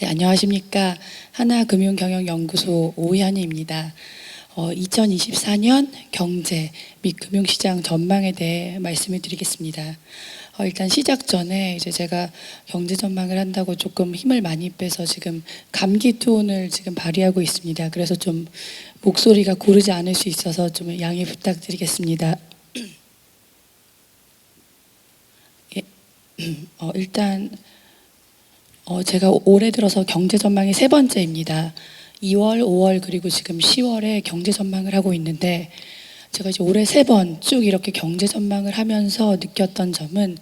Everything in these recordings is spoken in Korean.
네, 안녕하십니까. 하나금융경영연구소 오희연입니다. 2024년 경제 및 금융시장 전망에 대해 말씀을 드리겠습니다. 일단 시작 전에 이제 제가 경제 전망을 한다고 조금 힘을 많이 빼서 지금 감기 톤을 지금 발휘하고 있습니다. 그래서 좀 목소리가 고르지 않을 수 있어서 좀 양해 부탁드리겠습니다. 예, 일단 제가 올해 들어서 경제 전망이 세 번째입니다. 2월, 5월 그리고 지금 10월에 경제 전망을 하고 있는데 제가 이제 올해 세 번 쭉 이렇게 경제 전망을 하면서 느꼈던 점은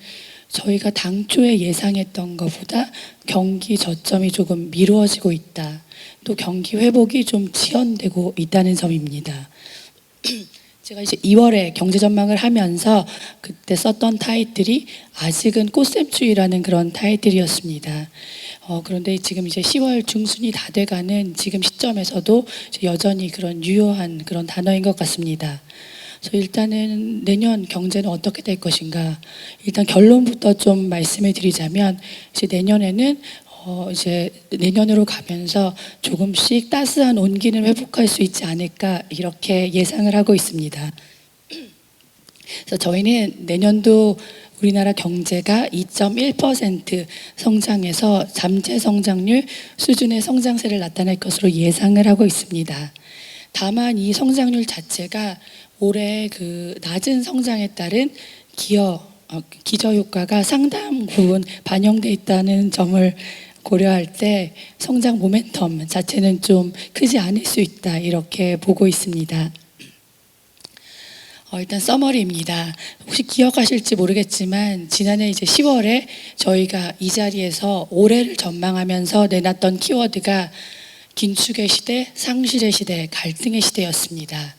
저희가 당초에 예상했던 것보다 경기 저점이 조금 미루어지고 있다. 또 경기 회복이 좀 지연되고 있다는 점입니다. 제가 이제 2월에 경제 전망을 하면서 그때 썼던 타이틀이 아직은 꽃샘추위라는 그런 타이틀이었습니다. 그런데 지금 이제 10월 중순이 다 돼가는 지금 시점에서도 여전히 그런 유효한 그런 단어인 것 같습니다. 그래서 일단은 내년 경제는 어떻게 될 것인가? 일단 결론부터 좀 말씀을 드리자면 이제 내년에는 이제 내년으로 가면서 조금씩 따스한 온기는 회복할 수 있지 않을까 이렇게 예상을 하고 있습니다. 그래서 저희는 내년도 우리나라 경제가 2.1% 성장해서 잠재 성장률 수준의 성장세를 나타낼 것으로 예상을 하고 있습니다. 다만 이 성장률 자체가 올해 그 낮은 성장에 따른 기저효과가 상당 부분 반영돼 있다는 점을 고려할 때 성장 모멘텀 자체는 좀 크지 않을 수 있다 이렇게 보고 있습니다. 일단 서머리입니다. 혹시 기억하실지 모르겠지만 지난해 이제 10월에 저희가 이 자리에서 올해를 전망하면서 내놨던 키워드가 긴축의 시대, 상실의 시대, 갈등의 시대였습니다.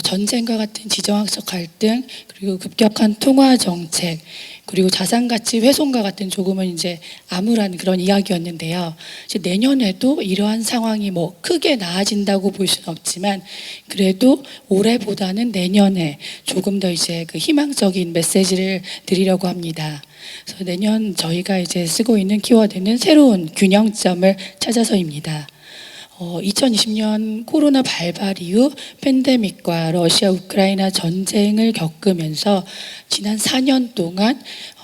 전쟁과 같은 지정학적 갈등, 그리고 급격한 통화 정책, 그리고 자산가치 훼손과 같은 조금은 이제 암울한 그런 이야기였는데요. 이제 내년에도 이러한 상황이 크게 나아진다고 볼 수는 없지만 그래도 올해보다는 내년에 조금 더 이제 그 희망적인 메시지를 드리려고 합니다. 그래서 내년 저희가 이제 쓰고 있는 키워드는 새로운 균형점을 찾아서입니다. 2020년 코로나 발발 이후 팬데믹과 러시아 우크라이나 전쟁을 겪으면서 지난 4년 동안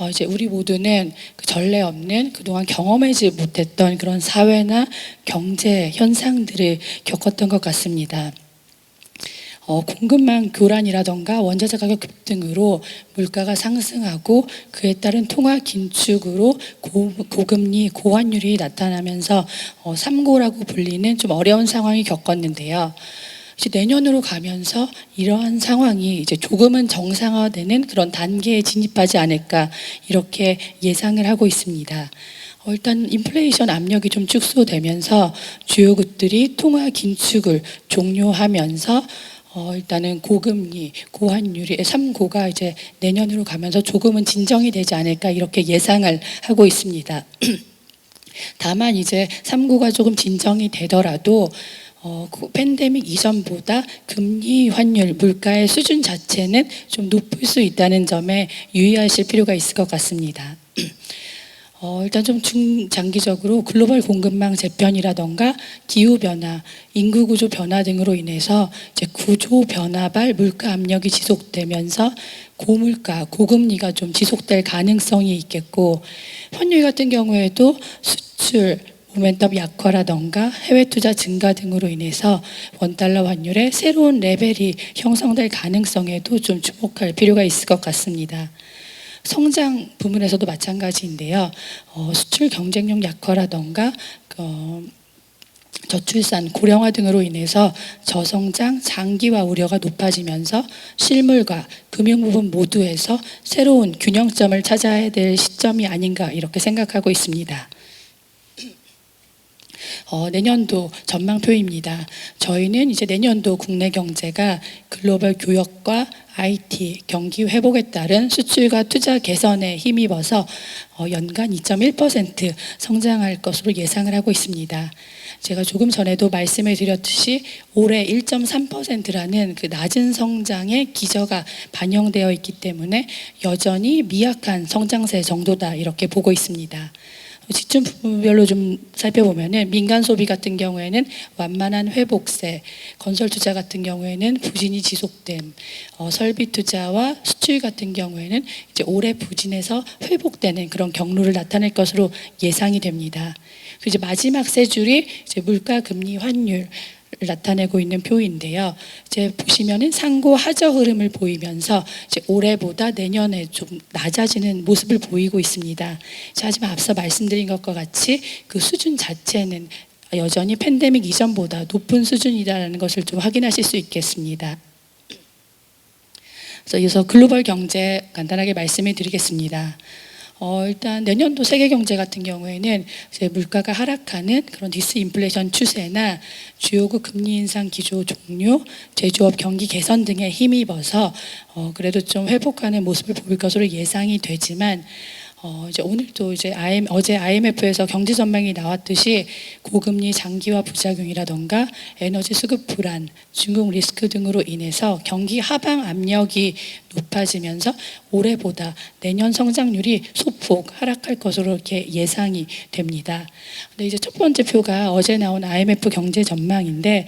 이제 우리 모두는 그 전례 없는 그동안 경험하지 못했던 그런 사회나 경제 현상들을 겪었던 것 같습니다. 공급망 교란이라던가 원자재 가격 급등으로 물가가 상승하고 그에 따른 통화 긴축으로 고금리, 고환율이 나타나면서 3고라고 불리는 좀 어려운 상황이 겪었는데요. 이제 내년으로 가면서 이러한 상황이 이제 조금은 정상화되는 그런 단계에 진입하지 않을까 이렇게 예상을 하고 있습니다. 일단 인플레이션 압력이 좀 축소되면서 주요국들이 통화 긴축을 종료하면서 일단은 고금리, 고환율이 3고가 이제 내년으로 가면서 조금은 진정이 되지 않을까 이렇게 예상을 하고 있습니다. 다만 이제 3고가 조금 진정이 되더라도 팬데믹 이전보다 금리, 환율, 물가의 수준 자체는 좀 높을 수 있다는 점에 유의하실 필요가 있을 것 같습니다. 일단 좀 중장기적으로 글로벌 공급망 재편이라던가 기후변화, 인구구조 변화 등으로 인해서 이제 구조 변화발 물가 압력이 지속되면서 고물가, 고금리가 좀 지속될 가능성이 있겠고 환율 같은 경우에도 수출, 모멘텀 약화라던가 해외 투자 증가 등으로 인해서 원달러 환율의 새로운 레벨이 형성될 가능성에도 좀 주목할 필요가 있을 것 같습니다. 성장 부문에서도 마찬가지인데요. 수출 경쟁력 약화라던가 저출산, 고령화 등으로 인해서 저성장, 장기화 우려가 높아지면서 실물과 금융 부분 모두에서 새로운 균형점을 찾아야 될 시점이 아닌가 이렇게 생각하고 있습니다. 내년도 전망표입니다. 저희는 이제 내년도 국내 경제가 글로벌 교역과 IT, 경기 회복에 따른 수출과 투자 개선에 힘입어서 연간 2.1% 성장할 것으로 예상을 하고 있습니다. 제가 조금 전에도 말씀을 드렸듯이 올해 1.3%라는 그 낮은 성장의 기저가 반영되어 있기 때문에 여전히 미약한 성장세 정도다 이렇게 보고 있습니다. 지출 부분별로 좀 살펴보면은 민간 소비 같은 경우에는 완만한 회복세, 건설 투자 같은 경우에는 부진이 지속됨, 설비 투자와 수출 같은 경우에는 이제 올해 부진에서 회복되는 그런 경로를 나타낼 것으로 예상이 됩니다. 그리고 이제 마지막 세 줄이 이제 물가, 금리, 환율 나타내고 있는 표인데요. 이제 보시면은 상고 하저 흐름을 보이면서 이제 올해보다 내년에 좀 낮아지는 모습을 보이고 있습니다. 하지만 앞서 말씀드린 것과 같이 그 수준 자체는 여전히 팬데믹 이전보다 높은 수준이라는 것을 좀 확인하실 수 있겠습니다. 그래서 글로벌 경제 간단하게 말씀을 드리겠습니다. 일단 내년도 세계 경제 같은 경우에는 이제 물가가 하락하는 그런 디스인플레이션 추세나 주요국 금리 인상 기조 종료, 제조업 경기 개선 등에 힘입어서 그래도 좀 회복하는 모습을 보일 것으로 예상이 되지만 이제 오늘도 이제 어제 IMF에서 경제 전망이 나왔듯이 고금리 장기화 부작용이라던가 에너지 수급 불안, 중국 리스크 등으로 인해서 경기 하방 압력이 높아지면서 올해보다 내년 성장률이 소폭 하락할 것으로 이렇게 예상이 됩니다. 근데 이제 첫 번째 표가 어제 나온 IMF 경제 전망인데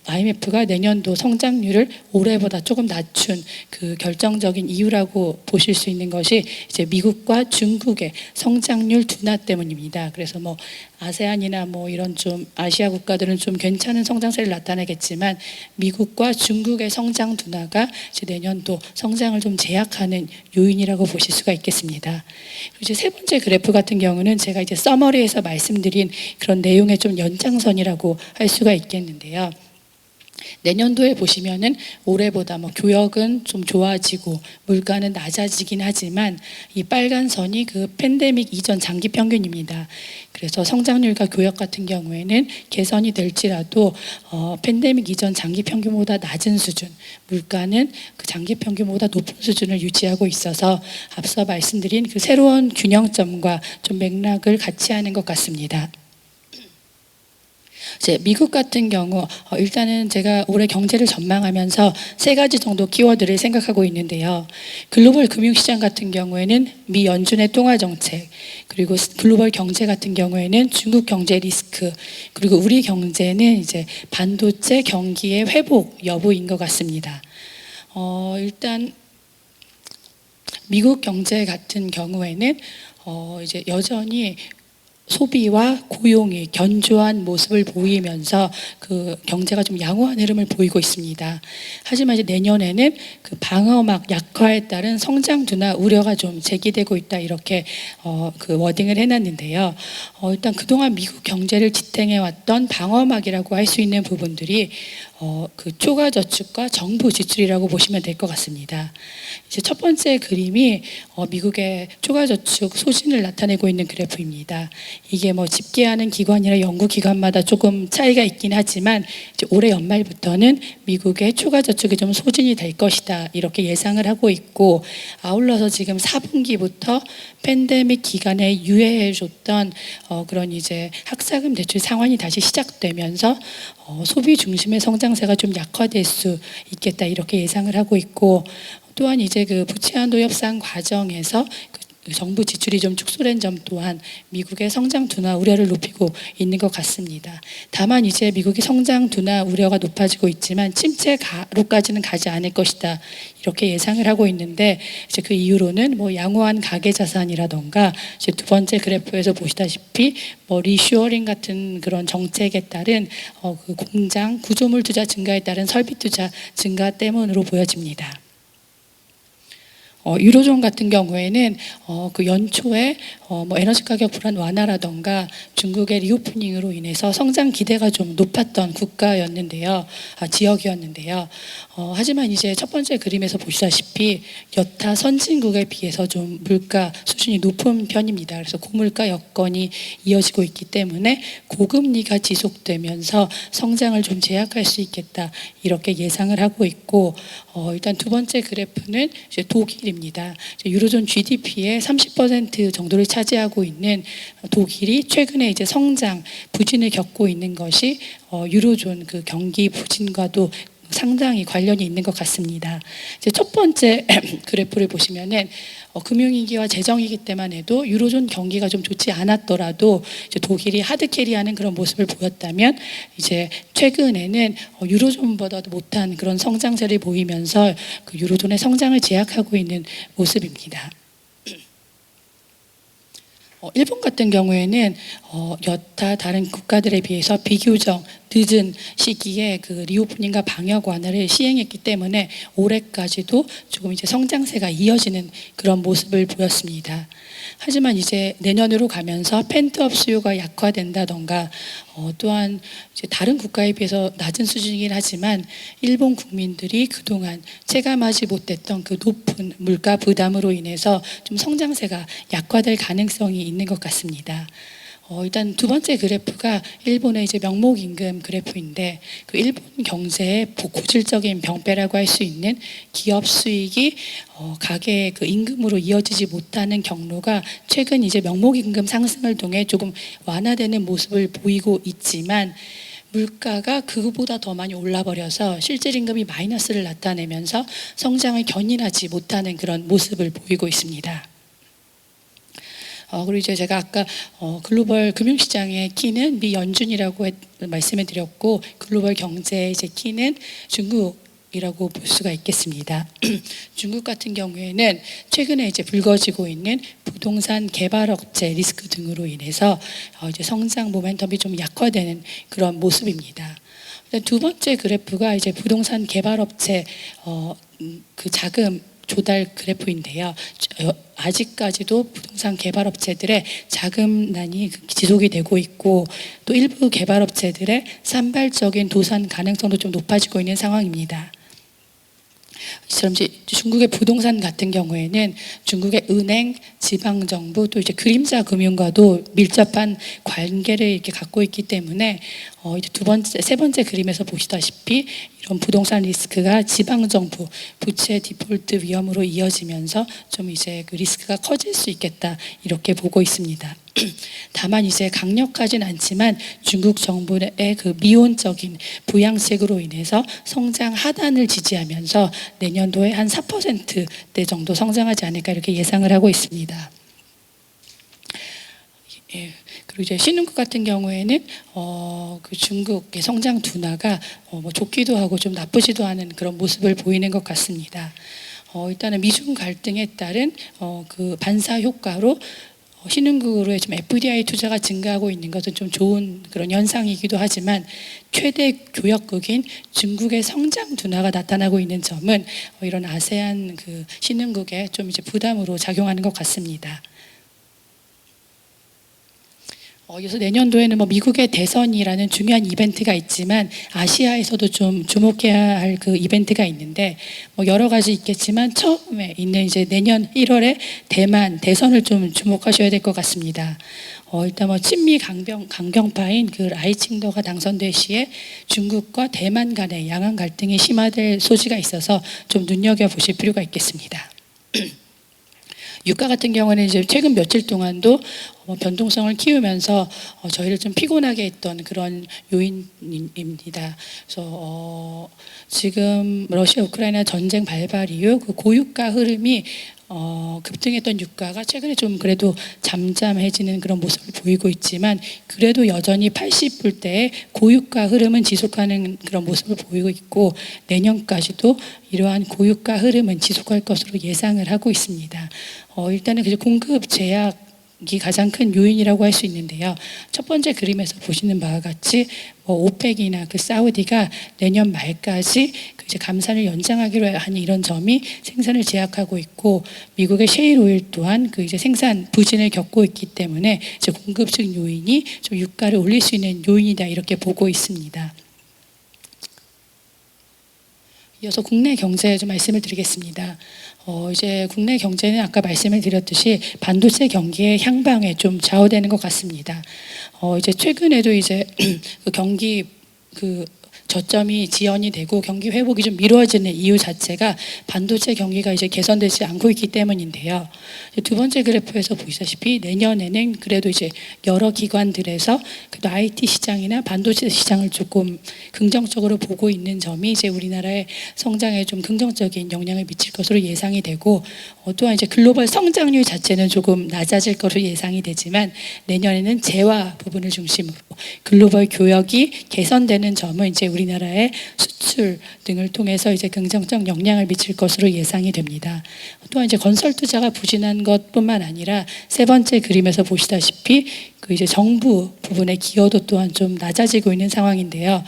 IMF가 내년도 성장률을 올해보다 조금 낮춘 그 결정적인 이유라고 보실 수 있는 것이 이제 미국과 중국의 성장률 둔화 때문입니다. 그래서 뭐 아세안이나 뭐 이런 좀 아시아 국가들은 좀 괜찮은 성장세를 나타내겠지만 미국과 중국의 성장 둔화가 이제 내년도 성장을 좀 제약하는 요인이라고 보실 수가 있겠습니다. 그리고 이제 세 번째 그래프 같은 경우는 제가 이제 서머리에서 말씀드린 그런 내용의 좀 연장선이라고 할 수가 있겠는데요. 내년도에 보시면은 올해보다 뭐 교역은 좀 좋아지고 물가는 낮아지긴 하지만 이 빨간 선이 그 팬데믹 이전 장기 평균입니다. 그래서 성장률과 교역 같은 경우에는 개선이 될지라도 팬데믹 이전 장기 평균보다 낮은 수준, 물가는 그 장기 평균보다 높은 수준을 유지하고 있어서 앞서 말씀드린 그 새로운 균형점과 좀 맥락을 같이 하는 것 같습니다. 이제 미국 같은 경우 일단은 제가 올해 경제를 전망하면서 세 가지 정도 키워드를 생각하고 있는데요. 글로벌 금융시장 같은 경우에는 미 연준의 통화 정책, 그리고 글로벌 경제 같은 경우에는 중국 경제 리스크, 그리고 우리 경제는 이제 반도체 경기의 회복 여부인 것 같습니다. 일단 미국 경제 같은 경우에는 이제 여전히 소비와 고용이 견조한 모습을 보이면서 그 경제가 좀 양호한 흐름을 보이고 있습니다. 하지만 이제 내년에는 그 방어막 약화에 따른 성장 둔화 우려가 좀 제기되고 있다, 이렇게 그 워딩을 해놨는데요. 일단 그동안 미국 경제를 지탱해 왔던 방어막이라고 할 수 있는 부분들이 그 초과 저축과 정부 지출이라고 보시면 될 것 같습니다. 이제 첫 번째 그림이 미국의 초과 저축 소진을 나타내고 있는 그래프입니다. 이게 뭐 집계하는 기관이나 연구기관마다 조금 차이가 있긴 하지만 이제 올해 연말부터는 미국의 초과 저축이 좀 소진이 될 것이다, 이렇게 예상을 하고 있고, 아울러서 지금 4분기부터 팬데믹 기간에 유예해줬던 그런 이제 학자금 대출 상환이 다시 시작되면서 소비 중심의 성장세가 좀 약화될 수 있겠다, 이렇게 예상을 하고 있고, 또한 이제 그 부채 한도 협상 과정에서 그 정부 지출이 좀 축소된 점 또한 미국의 성장 둔화 우려를 높이고 있는 것 같습니다. 다만 이제 미국의 성장 둔화 우려가 높아지고 있지만 침체로까지는 가지 않을 것이다, 이렇게 예상을 하고 있는데, 이제 그 이유로는 뭐 양호한 가계 자산이라던가 이제 두 번째 그래프에서 보시다시피 뭐 리슈어링 같은 그런 정책에 따른 그 공장 구조물 투자 증가에 따른 설비 투자 증가 때문으로 보여집니다. 유로존 같은 경우에는 그 연초에 뭐 에너지 가격 불안 완화라던가 중국의 리오프닝으로 인해서 성장 기대가 좀 높았던 국가였는데요, 지역이었는데요. 하지만 이제 첫 번째 그림에서 보시다시피 여타 선진국에 비해서 좀 물가 수준이 높은 편입니다. 그래서 고물가 여건이 이어지고 있기 때문에 고금리가 지속되면서 성장을 좀 제약할 수 있겠다, 이렇게 예상을 하고 있고, 일단 두 번째 그래프는 이제 독일입니다. 유로존 GDP의 30% 정도를 차지하고 있는 독일이 최근에 이제 성장 부진을 겪고 있는 것이 유로존 그 경기 부진과도 상당히 관련이 있는 것 같습니다. 이제 첫 번째 그래프를 보시면은 금융위기와 재정위기 때만 해도 유로존 경기가 좀 좋지 않았더라도 이제 독일이 하드캐리하는 그런 모습을 보였다면 이제 최근에는 유로존보다도 못한 그런 성장세를 보이면서 그 유로존의 성장을 제약하고 있는 모습입니다. 일본 같은 경우에는 여타 다른 국가들에 비해서 비교적 늦은 시기에 그 리오프닝과 방역 완화를 시행했기 때문에 올해까지도 조금 이제 성장세가 이어지는 그런 모습을 보였습니다. 하지만 이제 내년으로 가면서 펜트업 수요가 약화된다던가 또한 이제 다른 국가에 비해서 낮은 수준이긴 하지만 일본 국민들이 그동안 체감하지 못했던 그 높은 물가 부담으로 인해서 좀 성장세가 약화될 가능성이 있는 것 같습니다. 일단 두 번째 그래프가 일본의 이제 명목임금 그래프인데 그 일본 경제의 고질적인 병폐라고 할 수 있는 기업 수익이 가계의 그 임금으로 이어지지 못하는 경로가 최근 이제 명목임금 상승을 통해 조금 완화되는 모습을 보이고 있지만 물가가 그보다 더 많이 올라버려서 실질 임금이 마이너스를 나타내면서 성장을 견인하지 못하는 그런 모습을 보이고 있습니다. 그리고 이제 제가 아까 글로벌 금융시장의 키는 미 연준이라고 말씀을 드렸고 글로벌 경제의 이제 키는 중국이라고 볼 수가 있겠습니다. 중국 같은 경우에는 최근에 이제 불거지고 있는 부동산 개발업체 리스크 등으로 인해서 이제 성장 모멘텀이 좀 약화되는 그런 모습입니다. 두 번째 그래프가 이제 부동산 개발업체 그 자금 조달 그래프인데요. 아직까지도 부동산 개발업체들의 자금난이 지속이 되고 있고 또 일부 개발업체들의 산발적인 도산 가능성도 좀 높아지고 있는 상황입니다. 이처럼 이제 중국의 부동산 같은 경우에는 중국의 은행, 지방정부 또 이제 그림자 금융과도 밀접한 관계를 이렇게 갖고 있기 때문에 이제 세 번째 그림에서 보시다시피 이런 부동산 리스크가 지방정부 부채 디폴트 위험으로 이어지면서 좀 이제 그 리스크가 커질 수 있겠다 이렇게 보고 있습니다. 다만 이제 강력하진 않지만 중국 정부의 그 미온적인 부양책으로 인해서 성장 하단을 지지하면서 내년도에 한 4%대 정도 성장하지 않을까 이렇게 예상을 하고 있습니다. 예. 그리고 이제 신흥국 같은 경우에는 그 중국의 성장 둔화가 뭐 좋기도 하고 좀 나쁘지도 않은 그런 모습을 보이는 것 같습니다. 일단은 미중 갈등에 따른 그 반사 효과로 신흥국으로의 좀 FDI 투자가 증가하고 있는 것은 좀 좋은 그런 현상이기도 하지만 최대 교역국인 중국의 성장 둔화가 나타나고 있는 점은 이런 아세안 그 신흥국에 좀 이제 부담으로 작용하는 것 같습니다. 그래서 내년도에는 뭐 미국의 대선이라는 중요한 이벤트가 있지만 아시아에서도 좀 주목해야 할 그 이벤트가 있는데 뭐 여러 가지 있겠지만 처음에 있는 이제 내년 1월에 대만 대선을 좀 주목하셔야 될 것 같습니다. 일단 뭐 친미 강경파인 그 라이칭더가 당선될 시에 중국과 대만 간의 양안 갈등이 심화될 소지가 있어서 좀 눈여겨 보실 필요가 있겠습니다. 유가 같은 경우는 이제 최근 며칠 동안도 변동성을 키우면서 저희를 좀 피곤하게 했던 그런 요인입니다. 그래서 지금 러시아 우크라이나 전쟁 발발 이후 그 고유가 흐름이 급등했던 유가가 최근에 좀 그래도 잠잠해지는 그런 모습을 보이고 있지만 그래도 여전히 80불대의 고유가 흐름은 지속하는 그런 모습을 보이고 있고 내년까지도 이러한 고유가 흐름은 지속할 것으로 예상을 하고 있습니다. 일단은 그 공급 제약이 가장 큰 요인이라고 할 수 있는데요. 첫 번째 그림에서 보시는 바와 같이 오펙이나 그 사우디가 내년 말까지 그 이제 감산을 연장하기로 하는 이런 점이 생산을 제약하고 있고 미국의 셰일 오일 또한 그 이제 생산 부진을 겪고 있기 때문에 이제 공급적 요인이 좀 유가를 올릴 수 있는 요인이다 이렇게 보고 있습니다. 이어서 국내 경제 좀 말씀을 드리겠습니다. 이제 국내 경제는 아까 말씀을 드렸듯이 반도체 경기의 향방에 좀 좌우되는 것 같습니다. 이제 최근에도 이제 그 경기 그 저점이 지연이 되고 경기 회복이 좀 미뤄지는 이유 자체가 반도체 경기가 이제 개선되지 않고 있기 때문인데요. 두 번째 그래프에서 보시다시피 내년에는 그래도 이제 여러 기관들에서 그래도 IT 시장이나 반도체 시장을 조금 긍정적으로 보고 있는 점이 이제 우리나라의 성장에 좀 긍정적인 영향을 미칠 것으로 예상이 되고, 또한 이제 글로벌 성장률 자체는 조금 낮아질 것으로 예상이 되지만 내년에는 재화 부분을 중심으로 글로벌 교역이 개선되는 점은 이제 우리나라의 수출 등을 통해서 이제 긍정적 영향을 미칠 것으로 예상이 됩니다. 또한 이제 건설 투자가 부진한 것뿐만 아니라 세 번째 그림에서 보시다시피 그 이제 정부 부분의 기여도 또한 좀 낮아지고 있는 상황인데요.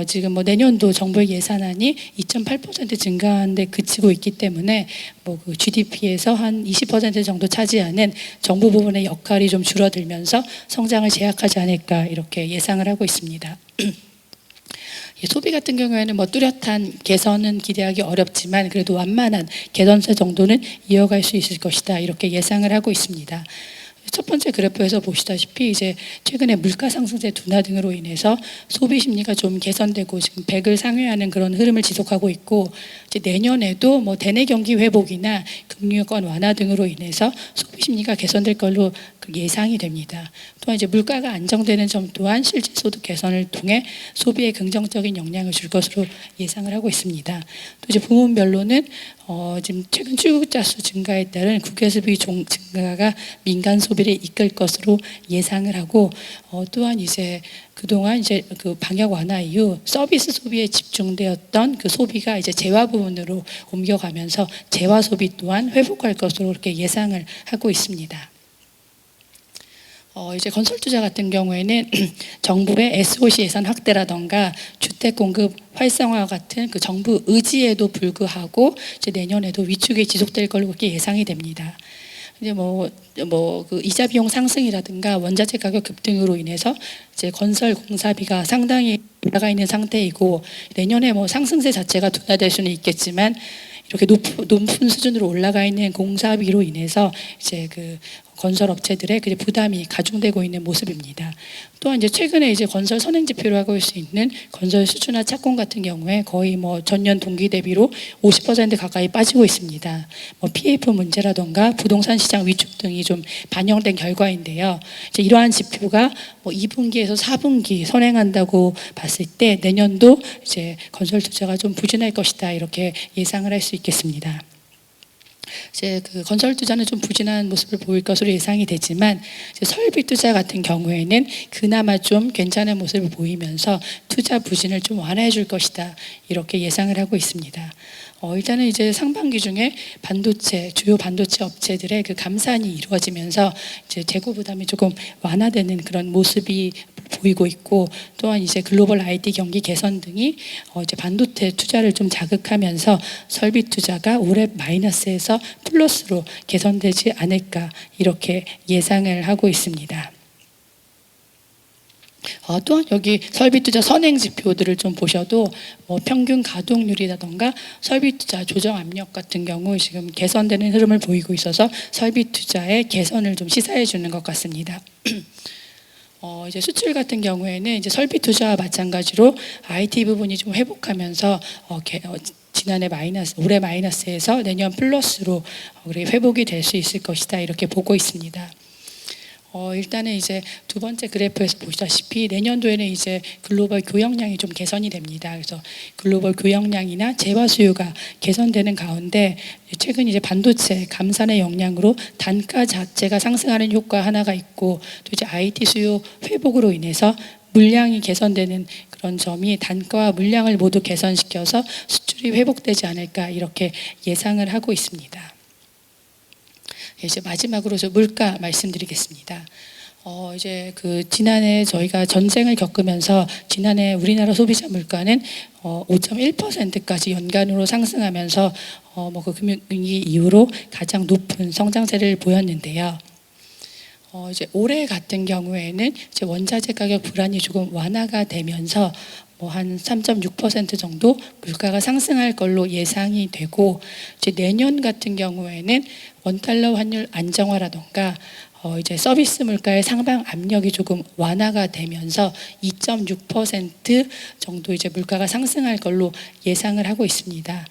지금 뭐 내년도 정부의 예산안이 2.8% 증가한 데 그치고 있기 때문에 뭐 그 GDP에서 한 20% 정도 차지하는 정부 부분의 역할이 좀 줄어들면서 성장을 제약하지 않을까 이렇게 예상을 하고 있습니다. 소비 같은 경우에는 뭐 뚜렷한 개선은 기대하기 어렵지만 그래도 완만한 개선세 정도는 이어갈 수 있을 것이다 이렇게 예상을 하고 있습니다. 첫 번째 그래프에서 보시다시피 이제 최근에 물가 상승세 둔화 등으로 인해서 소비 심리가 좀 개선되고 지금 100을 상회하는 그런 흐름을 지속하고 있고, 이제 내년에도 뭐 대내 경기 회복이나 금리 요건 완화 등으로 인해서 소비 심리가 개선될 걸로 예상이 됩니다. 또한 이제 물가가 안정되는 점 또한 실질 소득 개선을 통해 소비에 긍정적인 영향을 줄 것으로 예상을 하고 있습니다. 또 이제 부문별로는 지금 최근 출국자 수 증가에 따른 국외수비 증가가 민간 소비를 이끌 것으로 예상을 하고, 또한 이제 그동안 이제 그 방역 완화 이후 서비스 소비에 집중되었던 그 소비가 이제 재화 부분으로 옮겨가면서 재화 소비 또한 회복할 것으로 이렇게 예상을 하고 있습니다. 이제 건설 투자 같은 경우에는 정부의 SOC 예산 확대라던가 주택 공급 활성화 같은 그 정부 의지에도 불구하고 이제 내년에도 위축이 지속될 걸로 그렇게 예상이 됩니다. 이제 그 이자 비용 상승이라든가 원자재 가격 급등으로 인해서 이제 건설 공사비가 상당히 올라가 있는 상태이고, 내년에 뭐 상승세 자체가 둔화될 수는 있겠지만 이렇게 높은 수준으로 올라가 있는 공사비로 인해서 이제 그 건설 업체들의 그 부담이 가중되고 있는 모습입니다. 또한 이제 최근에 이제 건설 선행 지표라고 할 수 있는 건설 수주나 착공 같은 경우에 거의 뭐 전년 동기 대비로 50% 가까이 빠지고 있습니다. 뭐 PF 문제라던가 부동산 시장 위축 등이 좀 반영된 결과인데요. 이제 이러한 지표가 뭐 2분기에서 4분기 선행한다고 봤을 때 내년도 이제 건설 투자가 좀 부진할 것이다 이렇게 예상을 할 수 있겠습니다. 이제 그 건설 투자는 좀 부진한 모습을 보일 것으로 예상이 되지만 이제 설비 투자 같은 경우에는 그나마 좀 괜찮은 모습을 보이면서 투자 부진을 좀 완화해 줄 것이다 이렇게 예상을 하고 있습니다. 일단은 이제 상반기 중에 주요 반도체 업체들의 그 감산이 이루어지면서 이제 재고 부담이 조금 완화되는 그런 모습이 보이고 있고, 또한 이제 글로벌 IT 경기 개선 등이 이제 반도체 투자를 좀 자극하면서 설비 투자가 올해 마이너스에서 플러스로 개선되지 않을까 이렇게 예상을 하고 있습니다. 또한 여기 설비 투자 선행 지표들을 좀 보셔도 뭐 평균 가동률이라던가 설비 투자 조정 압력 같은 경우 지금 개선되는 흐름을 보이고 있어서 설비 투자의 개선을 좀 시사해 주는 것 같습니다. 이제 수출 같은 경우에는 이제 설비 투자와 마찬가지로 IT 부분이 좀 회복하면서 지난해 올해 마이너스에서 내년 플러스로 회복이 될 수 있을 것이다 이렇게 보고 있습니다. 일단은 이제 두 번째 그래프에서 보시다시피 내년도에는 이제 글로벌 교역량이 좀 개선이 됩니다. 그래서 글로벌 교역량이나 재화 수요가 개선되는 가운데 최근 이제 반도체 감산의 영향으로 단가 자체가 상승하는 효과 하나가 있고, 또 이제 IT 수요 회복으로 인해서 물량이 개선되는 그런 점이 단가와 물량을 모두 개선시켜서 수출이 회복되지 않을까 이렇게 예상을 하고 있습니다. 이제 마지막으로 물가 말씀드리겠습니다. 이제 그 지난해 저희가 전쟁을 겪으면서 지난해 우리나라 소비자 물가는 5.1%까지 연간으로 상승하면서 그 금융위기 이후로 가장 높은 성장세를 보였는데요. 이제 올해 같은 경우에는 이제 원자재 가격 불안이 조금 완화가 되면서 한 3.6% 정도 물가가 상승할 걸로 예상이 되고, 이제 내년 같은 경우에는 원달러 환율 안정화라던가 이제 서비스 물가의 상방 압력이 조금 완화가 되면서 2.6% 정도 이제 물가가 상승할 걸로 예상을 하고 있습니다.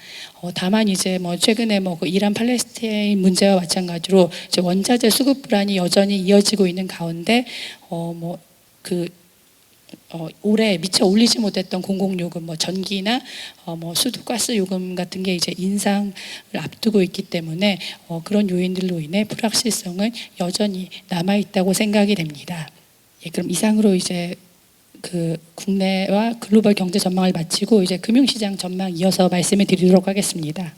다만 이제 뭐 최근에 뭐 그 이란 팔레스타인 문제와 마찬가지로 이제 원자재 수급 불안이 여전히 이어지고 있는 가운데 올해 미처 올리지 못했던 공공요금, 뭐 전기나 뭐 수도, 가스 요금 같은 게 이제 인상을 앞두고 있기 때문에 그런 요인들로 인해 불확실성은 여전히 남아 있다고 생각이 됩니다. 예, 그럼 이상으로 이제 그 국내와 글로벌 경제 전망을 마치고 이제 금융시장 전망 이어서 말씀을 드리도록 하겠습니다.